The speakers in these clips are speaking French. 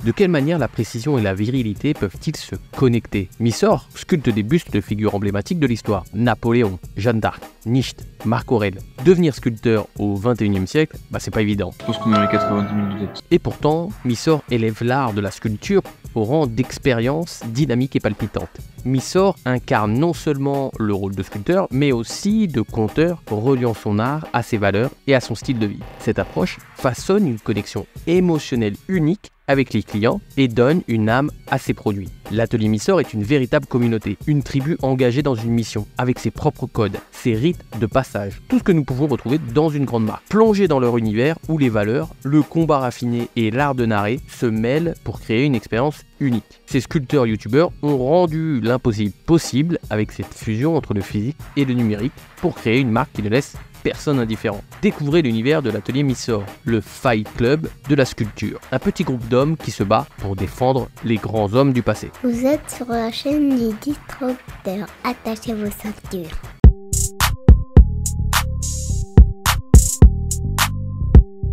De quelle manière la précision et la virilité peuvent-ils se connecter? Missor sculpte des bustes de figures emblématiques de l'histoire. Napoléon, Jeanne d'Arc, Nietzsche, Marc Aurèle. Devenir sculpteur au XXIe siècle, c'est pas évident. Je pense qu'on a les 90 000 de tête. Et pourtant, Missor élève l'art de la sculpture au rang d'expérience dynamique et palpitante. Missor incarne non seulement le rôle de sculpteur, mais aussi de conteur, reliant son art à ses valeurs et à son style de vie. Cette approche façonne une connexion émotionnelle unique avec les clients et donne une âme à ses produits. L'atelier Missor est une véritable communauté, une tribu engagée dans une mission, avec ses propres codes, ses rites de passage, tout ce que nous pouvons retrouver dans une grande marque. Plongés dans leur univers où les valeurs, le combat raffiné et l'art de narrer se mêlent pour créer une expérience unique. Ces sculpteurs youtubeurs ont rendu l'impossible possible avec cette fusion entre le physique et le numérique pour créer une marque qui ne laisse personne indifférent. Découvrez l'univers de l'atelier Missor, le Fight Club de la sculpture. Un petit groupe d'hommes qui se bat pour défendre les grands hommes du passé. Vous êtes sur la chaîne du Disrupteur. Attachez vos ceintures.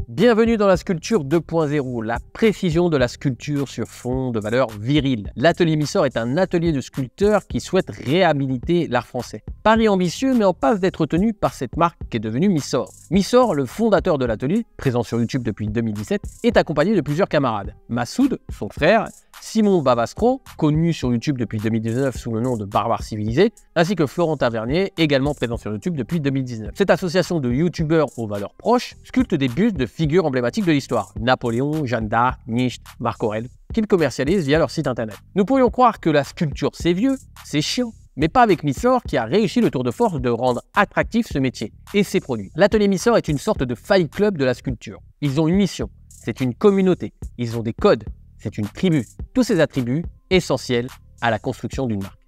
Bienvenue dans la sculpture 2.0, la précision de la sculpture sur fond de valeurs viriles. L'atelier Missor est un atelier de sculpteurs qui souhaite réhabiliter l'art français. Pari ambitieux, mais en passe d'être tenu par cette marque qui est devenue Missor. Missor, le fondateur de l'atelier, présent sur YouTube depuis 2017, est accompagné de plusieurs camarades. Massoud, son frère, Simon Bavastro, connu sur YouTube depuis 2019 sous le nom de Barbare Civilisé, ainsi que Florentin Vernier, également présent sur YouTube depuis 2019. Cette association de youtubeurs aux valeurs proches sculpte des bustes de figures emblématiques de l'histoire, Napoléon, Jeanne d'Arc, Nietzsche, Marc Aurèle, qu'ils commercialisent via leur site internet. Nous pourrions croire que la sculpture c'est vieux, c'est chiant, mais pas avec Missor qui a réussi le tour de force de rendre attractif ce métier et ses produits. L'atelier Missor est une sorte de Fight Club de la sculpture. Ils ont une mission, c'est une communauté, ils ont des codes, c'est une tribu. Tous ces attributs essentiels à la construction d'une marque.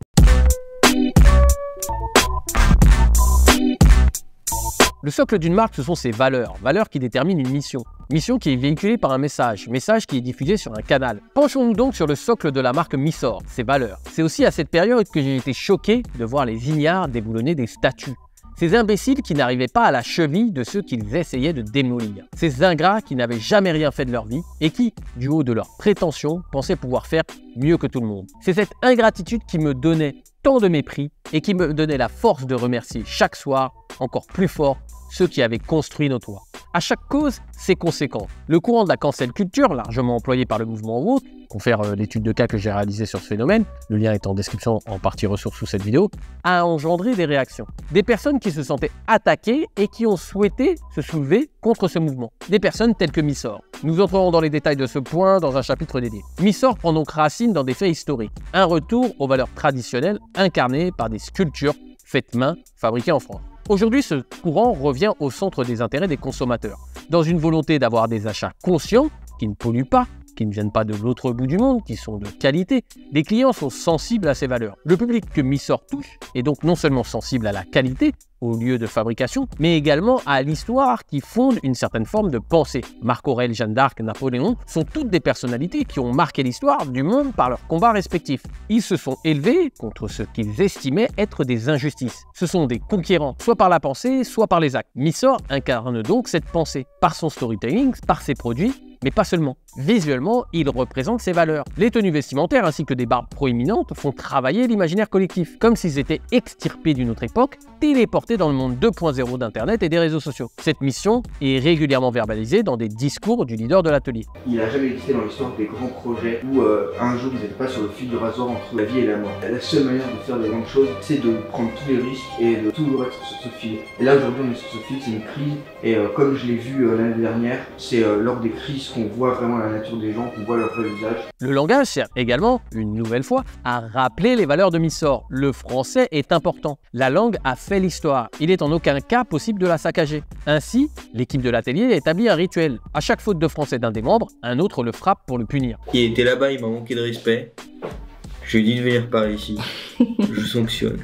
Le socle d'une marque, ce sont ses valeurs. Valeurs qui déterminent une mission. Mission qui est véhiculée par un message. Message qui est diffusé sur un canal. Penchons-nous donc sur le socle de la marque Missor, ses valeurs. C'est aussi à cette période que j'ai été choqué de voir les ignares déboulonner des statues. Ces imbéciles qui n'arrivaient pas à la cheville de ceux qu'ils essayaient de démolir. Ces ingrats qui n'avaient jamais rien fait de leur vie et qui, du haut de leurs prétentions, pensaient pouvoir faire mieux que tout le monde. C'est cette ingratitude qui me donnait tant de mépris et qui me donnait la force de remercier chaque soir, encore plus fort, ceux qui avaient construit nos toits. À chaque cause, ses conséquences. Le courant de la cancel culture, largement employé par le mouvement woke, confère l'étude de cas que j'ai réalisée sur ce phénomène, le lien est en description en partie ressource sous cette vidéo, a engendré des réactions. Des personnes qui se sentaient attaquées et qui ont souhaité se soulever contre ce mouvement. Des personnes telles que Missor. Nous entrerons dans les détails de ce point dans un chapitre dédié. Missor prend donc racine dans des faits historiques. Un retour aux valeurs traditionnelles incarnées par des sculptures faites main, fabriquées en France. Aujourd'hui, ce courant revient au centre des intérêts des consommateurs. Dans une volonté d'avoir des achats conscients, qui ne polluent pas, qui ne viennent pas de l'autre bout du monde, qui sont de qualité, les clients sont sensibles à ces valeurs. Le public que Missor touche est donc non seulement sensible à la qualité, au lieu de fabrication, mais également à l'histoire qui fonde une certaine forme de pensée. Marc Aurèle, Jeanne d'Arc, Napoléon sont toutes des personnalités qui ont marqué l'histoire du monde par leurs combats respectifs. Ils se sont élevés contre ce qu'ils estimaient être des injustices. Ce sont des conquérants, soit par la pensée, soit par les actes. Missor incarne donc cette pensée, par son storytelling, par ses produits, mais pas seulement. Visuellement, il représente ses valeurs. Les tenues vestimentaires ainsi que des barbes proéminentes font travailler l'imaginaire collectif, comme s'ils étaient extirpés d'une autre époque, téléportés dans le monde 2.0 d'Internet et des réseaux sociaux. Cette mission est régulièrement verbalisée dans des discours du leader de l'atelier. Il n'a jamais existé dans l'histoire des grands projets où un jour vous n'êtes pas sur le fil du rasoir entre la vie et la mort. La seule manière de faire de grandes choses, c'est de prendre tous les risques et de toujours être sur ce fil. Et là aujourd'hui on est sur ce fil, c'est une crise et comme je l'ai vu l'année dernière, c'est lors des crises qu'on voit vraiment la nature des gens, qu'on voit leur vrai visage. Le langage sert également, une nouvelle fois, à rappeler les valeurs de Missor. Le français est important. La langue a fait l'histoire. Il n'est en aucun cas possible de la saccager. Ainsi, l'équipe de l'atelier a établi un rituel. À chaque faute de français d'un des membres, un autre le frappe pour le punir. Il était là-bas, il m'a manqué de respect. Je lui ai dit de venir par ici. Je sanctionne.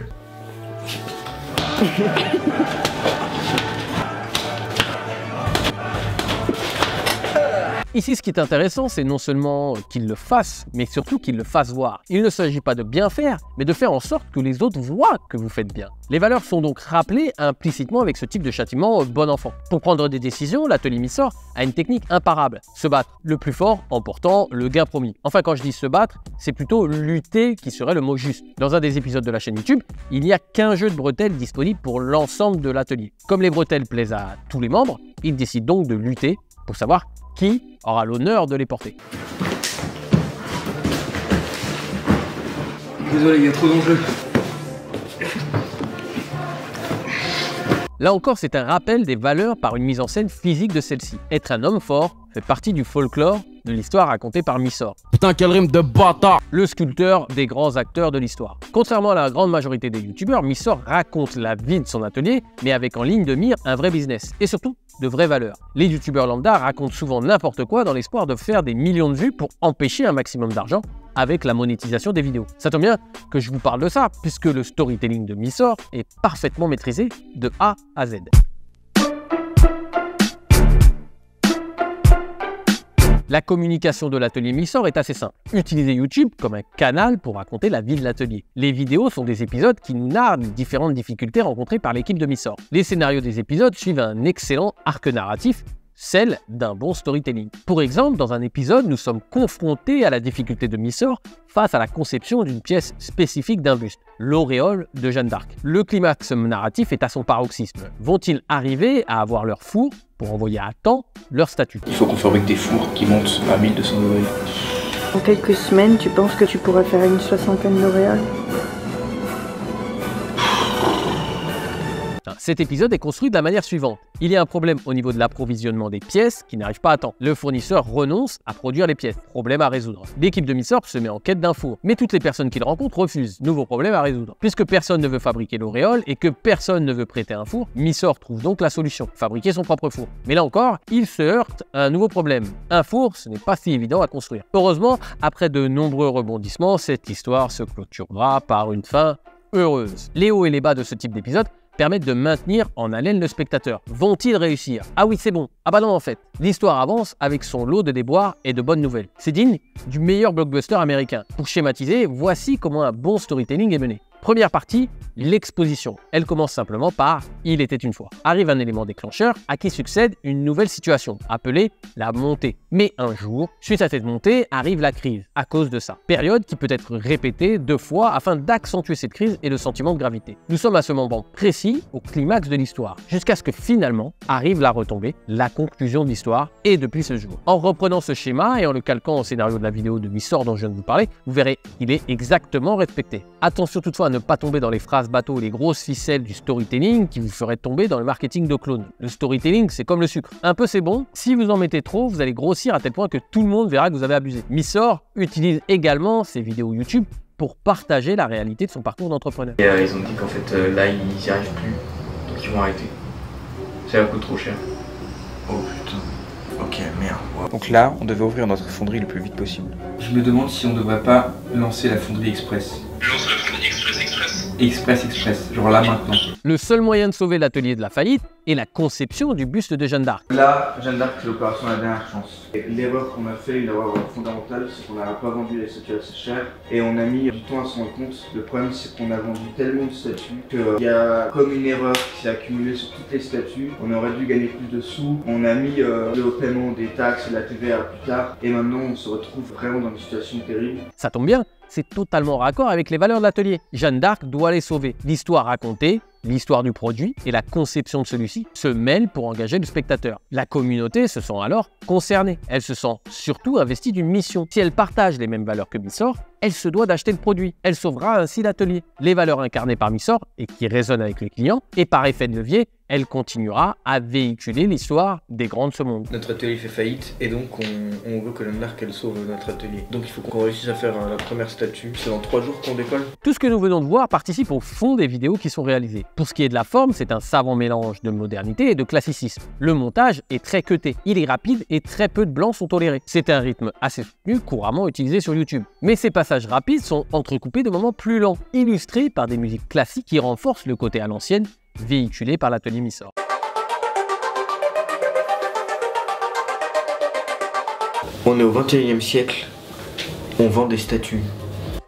Ici, ce qui est intéressant, c'est non seulement qu'il le fasse, mais surtout qu'il le fasse voir. Il ne s'agit pas de bien faire, mais de faire en sorte que les autres voient que vous faites bien. Les valeurs sont donc rappelées implicitement avec ce type de châtiment bon enfant. Pour prendre des décisions, l'atelier Missor a une technique imparable, se battre, le plus fort emportant le gain promis. Enfin, quand je dis se battre, c'est plutôt lutter qui serait le mot juste. Dans un des épisodes de la chaîne YouTube, il n'y a qu'un jeu de bretelles disponible pour l'ensemble de l'atelier. Comme les bretelles plaisent à tous les membres, ils décident donc de lutter pour savoir qui aura l'honneur de les porter. Désolé, il y a trop d'enjeux. Là encore, c'est un rappel des valeurs par une mise en scène physique de celle-ci. Être un homme fort fait partie du folklore de l'histoire racontée par Missor. Putain, quel rime de bâtard! Le sculpteur des grands acteurs de l'histoire. Contrairement à la grande majorité des youtubeurs, Missor raconte la vie de son atelier, mais avec en ligne de mire un vrai business. Et surtout, de vraies valeurs. Les youtubeurs lambda racontent souvent n'importe quoi dans l'espoir de faire des millions de vues pour empêcher un maximum d'argent avec la monétisation des vidéos. Ça tombe bien que je vous parle de ça, puisque le storytelling de Missor est parfaitement maîtrisé de A à Z. La communication de l'atelier Missor est assez simple. Utilisez YouTube comme un canal pour raconter la vie de l'atelier. Les vidéos sont des épisodes qui nous narrent les différentes difficultés rencontrées par l'équipe de Missor. Les scénarios des épisodes suivent un excellent arc narratif, celle d'un bon storytelling. Pour exemple, dans un épisode, nous sommes confrontés à la difficulté de Missor face à la conception d'une pièce spécifique d'un buste, l'auréole de Jeanne d'Arc. Le climax narratif est à son paroxysme. Vont-ils arriver à avoir leur four pour envoyer à temps leur statue? Il faut qu'on fabrique des fours qui montent à 1200 degrés. En quelques semaines, tu penses que tu pourrais faire une 60aine d'auréoles? Cet épisode est construit de la manière suivante. Il y a un problème au niveau de l'approvisionnement des pièces qui n'arrive pas à temps. Le fournisseur renonce à produire les pièces. Problème à résoudre. L'équipe de Missor se met en quête d'un four. Mais toutes les personnes qu'il rencontre refusent. Nouveau problème à résoudre. Puisque personne ne veut fabriquer l'auréole et que personne ne veut prêter un four, Missor trouve donc la solution. Fabriquer son propre four. Mais là encore, il se heurte à un nouveau problème. Un four, ce n'est pas si évident à construire. Heureusement, après de nombreux rebondissements, cette histoire se clôturera par une fin heureuse. Les hauts et les bas de ce type d'épisode permettent de maintenir en haleine le spectateur. Vont-ils réussir? Ah oui, c'est bon. Ah bah non, en fait. L'histoire avance avec son lot de déboires et de bonnes nouvelles. C'est digne du meilleur blockbuster américain. Pour schématiser, voici comment un bon storytelling est mené. Première partie, l'exposition. Elle commence simplement par « Il était une fois ». Arrive un élément déclencheur à qui succède une nouvelle situation, appelée la montée. Mais un jour, suite à cette montée, arrive la crise, à cause de ça. Période qui peut être répétée 2 fois afin d'accentuer cette crise et le sentiment de gravité. Nous sommes à ce moment précis, au climax de l'histoire, jusqu'à ce que finalement arrive la retombée, la conclusion de l'histoire, et depuis ce jour. En reprenant ce schéma et en le calquant au scénario de la vidéo de Missor dont je viens de vous parler, vous verrez qu'il est exactement respecté. Attention toutefois à ne pas tomber dans les phrases bateaux, les grosses ficelles du storytelling qui vous feraient tomber dans le marketing de clone. Le storytelling, c'est comme le sucre. Un peu c'est bon, si vous en mettez trop, vous allez grossir à tel point que tout le monde verra que vous avez abusé. Missor utilise également ses vidéos YouTube pour partager la réalité de son parcours d'entrepreneur. Et ils ont dit qu'en fait là ils n'y arrivent plus, donc ils vont arrêter. Ça leur coûte trop cher. Oh putain. Ok, merde. Wow. Donc là, on devait ouvrir notre fonderie le plus vite possible. Je me demande si on ne devrait pas lancer la fonderie express. Lance la fonderie express. Express, genre là maintenant. Le seul moyen de sauver l'atelier de la faillite est la conception du buste de Jeanne d'Arc. Là, Jeanne d'Arc, c'est l'opération La Dernière Chance. L'erreur qu'on a fait, une erreur fondamentale, c'est qu'on n'a pas vendu les statues assez chères et on a mis du temps à s'en rendre compte. Le problème, c'est qu'on a vendu tellement de statues qu'il y a comme une erreur qui s'est accumulée sur toutes les statues. On aurait dû gagner plus de sous. On a mis le paiement des taxes et de la TVA plus tard et maintenant on se retrouve vraiment dans une situation terrible. Ça tombe bien, c'est totalement raccord avec les valeurs de l'atelier. Jeanne d'Arc doit les sauver. L'histoire racontée, l'histoire du produit et la conception de celui-ci se mêlent pour engager le spectateur. La communauté se sent alors concernée. Elle se sent surtout investie d'une mission. Si elle partage les mêmes valeurs que Missor, elle se doit d'acheter le produit. Elle sauvera ainsi l'atelier. Les valeurs incarnées par Missor et qui résonnent avec les clients, et par effet de levier, elle continuera à véhiculer l'histoire des grands de ce monde. Notre atelier fait faillite et donc on veut que Jeanne d'Arc elle sauve notre atelier. Donc il faut qu'on réussisse à faire la première statue. C'est dans 3 jours qu'on décolle. Tout ce que nous venons de voir participe au fond des vidéos qui sont réalisées. Pour ce qui est de la forme, c'est un savant mélange de modernité et de classicisme. Le montage est très cuté, il est rapide et très peu de blancs sont tolérés. C'est un rythme assez soutenu, couramment utilisé sur YouTube. Mais ces passages rapides sont entrecoupés de moments plus lents, illustrés par des musiques classiques qui renforcent le côté à l'ancienne, véhiculé par l'atelier Missor. On est au 21e siècle, on vend des statues.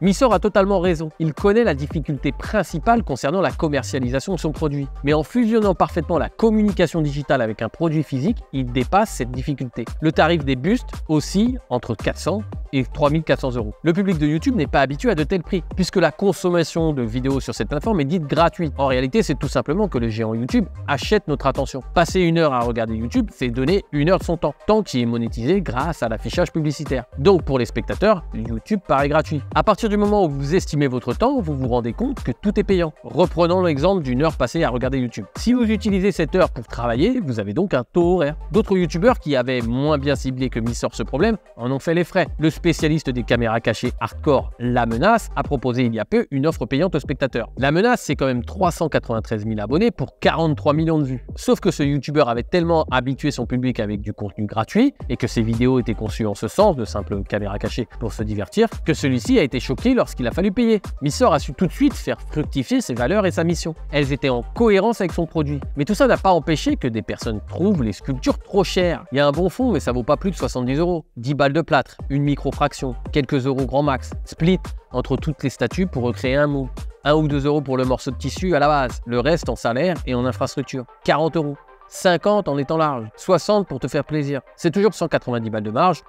Missor a totalement raison. Il connaît la difficulté principale concernant la commercialisation de son produit. Mais en fusionnant parfaitement la communication digitale avec un produit physique, il dépasse cette difficulté. Le tarif des bustes oscille entre 400 et 3400 €. Le public de YouTube n'est pas habitué à de tels prix, puisque la consommation de vidéos sur cette plateforme est dite gratuite. En réalité, c'est tout simplement que le géant YouTube achète notre attention. Passer 1 heure à regarder YouTube, c'est donner 1 heure de son temps qui est monétisé grâce à l'affichage publicitaire. Donc pour les spectateurs, YouTube paraît gratuit. À partir du moment où vous estimez votre temps, vous vous rendez compte que tout est payant. Reprenons l'exemple d'1 heure passée à regarder YouTube. Si vous utilisez cette heure pour travailler, vous avez donc un taux horaire. D'autres youtubeurs qui avaient moins bien ciblé que Missor ce problème en ont fait les frais. Le spécialiste des caméras cachées hardcore, La Menace, a proposé il y a peu une offre payante aux spectateurs. La Menace, c'est quand même 393 000 abonnés pour 43 millions de vues. Sauf que ce youtubeur avait tellement habitué son public avec du contenu gratuit et que ses vidéos étaient conçues en ce sens, de simples caméras cachées pour se divertir, que celui-ci a été choqué lorsqu'il a fallu payer. Missor a su tout de suite faire fructifier ses valeurs et sa mission. Elles étaient en cohérence avec son produit. Mais tout ça n'a pas empêché que des personnes trouvent les sculptures trop chères. Il y a un bon fond, mais ça vaut pas plus de 70 €. 10 balles de plâtre, une microfraction, quelques euros grand max, split entre toutes les statues pour recréer un moule. 1 ou 2 € pour le morceau de tissu à la base, le reste en salaire et en infrastructure. 40 €. 50 en étant large, 60 pour te faire plaisir. C'est toujours 190 balles de marge,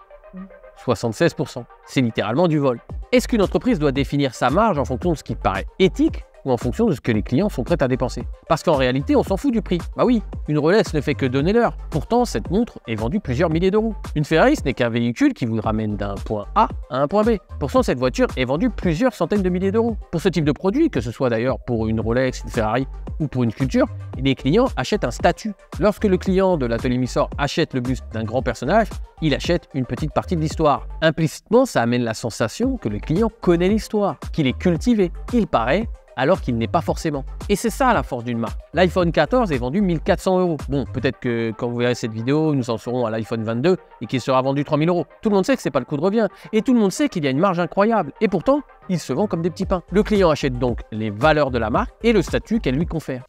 76%. C'est littéralement du vol. Est-ce qu'une entreprise doit définir sa marge en fonction de ce qui paraît éthique ou en fonction de ce que les clients sont prêts à dépenser? Parce qu'en réalité, on s'en fout du prix. Bah oui, une Rolex ne fait que donner l'heure. Pourtant, cette montre est vendue plusieurs milliers d'euros. Une Ferrari, ce n'est qu'un véhicule qui vous ramène d'un point A à un point B. Pourtant, cette voiture est vendue plusieurs centaines de milliers d'euros. Pour ce type de produit, que ce soit d'ailleurs pour une Rolex, une Ferrari ou pour une sculpture, les clients achètent un statut. Lorsque le client de l'atelier Missor achète le buste d'un grand personnage, il achète une petite partie de l'histoire. Implicitement, ça amène la sensation que le client connaît l'histoire, qu'il est cultivé. Il paraît alors qu'il n'est pas forcément. Et c'est ça la force d'une marque. L'iPhone 14 est vendu 1 400 €. Bon, peut-être que quand vous verrez cette vidéo, nous en serons à l'iPhone 22 et qu'il sera vendu 3 000 €. Tout le monde sait que c'est pas le coût de revient. Et tout le monde sait qu'il y a une marge incroyable. Et pourtant, il se vend comme des petits pains. Le client achète donc les valeurs de la marque et le statut qu'elle lui confère.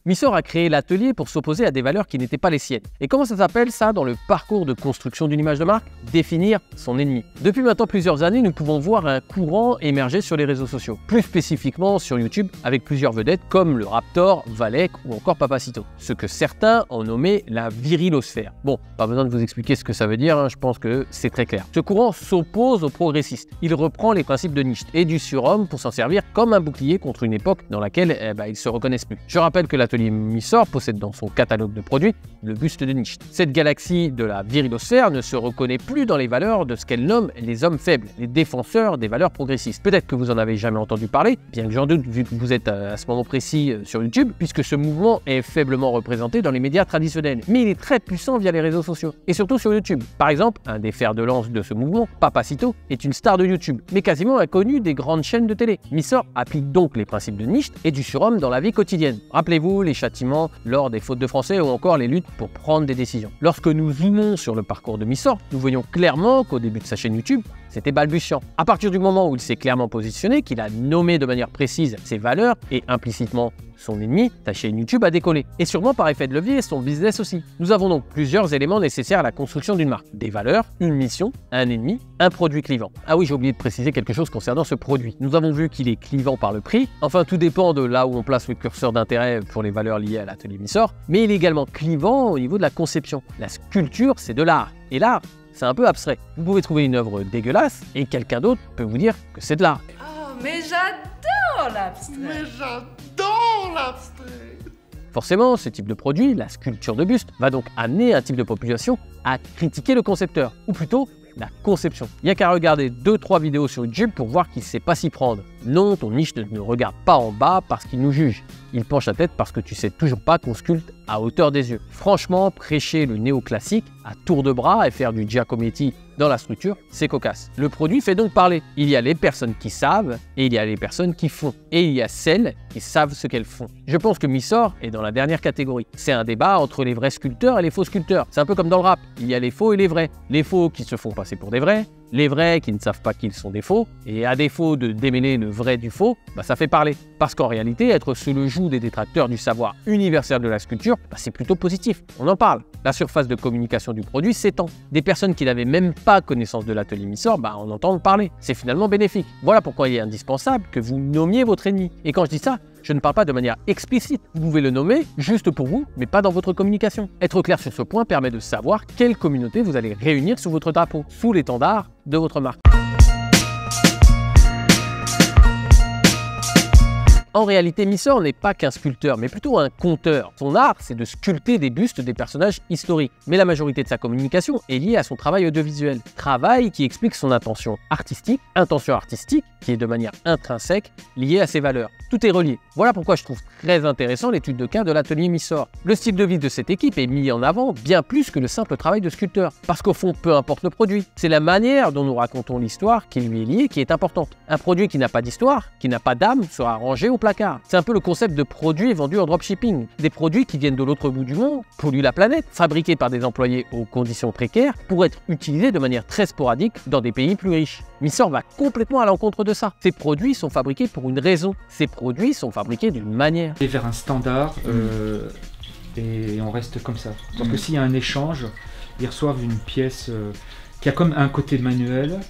Missor a créé l'atelier pour s'opposer à des valeurs qui n'étaient pas les siennes. Et comment ça s'appelle ça dans le parcours de construction d'une image de marque? Définir son ennemi. Depuis maintenant plusieurs années, nous pouvons voir un courant émerger sur les réseaux sociaux. Plus spécifiquement sur YouTube, avec plusieurs vedettes comme le Raptor, Valek ou encore Papacito. Ce que certains ont nommé la virilosphère. Bon, pas besoin de vous expliquer ce que ça veut dire, hein, je pense que c'est très clair. Ce courant s'oppose aux progressistes. Il reprend les principes de Nietzsche et du surhomme pour s'en servir comme un bouclier contre une époque dans laquelle ils se reconnaissent plus. Je rappelle que l'atelier Missor possède dans son catalogue de produits le buste de Nietzsche. Cette galaxie de la virilosphère ne se reconnaît plus dans les valeurs de ce qu'elle nomme les hommes faibles, les défenseurs des valeurs progressistes. Peut-être que vous en avez jamais entendu parler, bien que j'en doute vu que vous êtes à ce moment précis sur YouTube, puisque ce mouvement est faiblement représenté dans les médias traditionnels. Mais il est très puissant via les réseaux sociaux, et surtout sur YouTube. Par exemple, un des fers de lance de ce mouvement, Papacito, est une star de YouTube, mais quasiment inconnu des grandes chaînes de télé. Missor applique donc les principes de Nietzsche et du surhomme dans la vie quotidienne. Rappelez-vous les châtiments lors des fautes de français ou encore les luttes pour prendre des décisions. Lorsque nous zoomons sur le parcours de Missor, nous voyons clairement qu'au début de sa chaîne YouTube, c'était balbutiant. À partir du moment où il s'est clairement positionné, qu'il a nommé de manière précise ses valeurs et implicitement son ennemi, sa chaîne YouTube a décollé. Et sûrement par effet de levier, son business aussi. Nous avons donc plusieurs éléments nécessaires à la construction d'une marque. Des valeurs, une mission, un ennemi, un produit clivant. Ah oui, j'ai oublié de préciser quelque chose concernant ce produit. Nous avons vu qu'il est clivant par le prix. Enfin, tout dépend de là où on place le curseur d'intérêt pour les valeurs liées à l'atelier Missor. Mais il est également clivant au niveau de la conception. La sculpture, c'est de l'art. Et l'art, c'est un peu abstrait. Vous pouvez trouver une œuvre dégueulasse et quelqu'un d'autre peut vous dire que c'est de l'art. Oh, mais j'adore l'abstrait. Forcément, ce type de produit, la sculpture de buste, va donc amener un type de population à critiquer le concepteur, ou plutôt la conception. Il n'y a qu'à regarder 2-3 vidéos sur YouTube pour voir qu'il ne sait pas s'y prendre. Non, ton niche ne regarde pas en bas parce qu'il nous juge. Il penche la tête parce que tu sais toujours pas qu'on sculpte à hauteur des yeux. Franchement, prêcher le néoclassique à tour de bras et faire du Giacometti dans la structure, c'est cocasse. Le produit fait donc parler. Il y a les personnes qui savent et il y a les personnes qui font. Et il y a celles qui savent ce qu'elles font. Je pense que Missor est dans la dernière catégorie. C'est un débat entre les vrais sculpteurs et les faux sculpteurs. C'est un peu comme dans le rap. Il y a les faux et les vrais. Les faux qui se font passer pour des vrais Les vrais qui ne savent pas qu'ils sont des faux, et à défaut de démêler le vrai du faux, ça fait parler. Parce qu'en réalité, être sous le joug des détracteurs du savoir universel de la sculpture, c'est plutôt positif. On en parle. La surface de communication du produit s'étend. Des personnes qui n'avaient même pas connaissance de l'atelier Missor, on entend parler. C'est finalement bénéfique. Voilà pourquoi il est indispensable que vous nommiez votre ennemi. Et quand je dis ça, je ne parle pas de manière explicite. Vous pouvez le nommer juste pour vous, mais pas dans votre communication. Être clair sur ce point permet de savoir quelle communauté vous allez réunir sous votre drapeau, sous l'étendard de votre marque. En réalité, Missor n'est pas qu'un sculpteur, mais plutôt un conteur. Son art, c'est de sculpter des bustes des personnages historiques. Mais la majorité de sa communication est liée à son travail audiovisuel. Travail qui explique son intention artistique qui est de manière intrinsèque liée à ses valeurs. Tout est relié. Voilà pourquoi je trouve très intéressant l'étude de cas de l'atelier Missor. Le style de vie de cette équipe est mis en avant bien plus que le simple travail de sculpteur. Parce qu'au fond, peu importe le produit, c'est la manière dont nous racontons l'histoire qui lui est liée qui est importante. Un produit qui n'a pas d'histoire, qui n'a pas d'âme, sera rangé au placard. C'est un peu le concept de produits vendus en dropshipping. Des produits qui viennent de l'autre bout du monde, polluent la planète, fabriqués par des employés aux conditions précaires, pour être utilisés de manière très sporadique dans des pays plus riches. Missor va complètement à l'encontre de ça. Ces produits sont fabriqués pour une raison. Ces produits sont fabriqués d'une manière. Et vers un standard et on reste comme ça. Parce que s'il y a un échange, ils reçoivent une pièce qui a comme un côté manuel.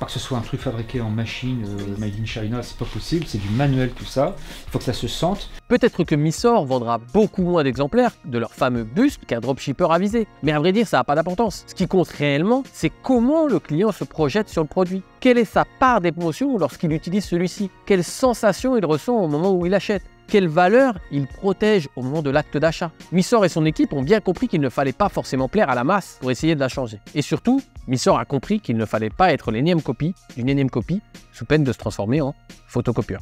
Pas que ce soit un truc fabriqué en machine, made in China, c'est pas possible, c'est du manuel tout ça, il faut que ça se sente. Peut-être que Missor vendra beaucoup moins d'exemplaires de leur fameux buste qu'un dropshipper avisé. Mais à vrai dire, ça n'a pas d'importance. Ce qui compte réellement, c'est comment le client se projette sur le produit. Quelle est sa part d'émotion lorsqu'il utilise celui-ci? Quelle sensation il ressent au moment où il achète? Quelle valeur il protège au moment de l'acte d'achat? Missor et son équipe ont bien compris qu'il ne fallait pas forcément plaire à la masse pour essayer de la changer. Et surtout, Missor a compris qu'il ne fallait pas être l'énième copie d'une énième copie sous peine de se transformer en photocopieur.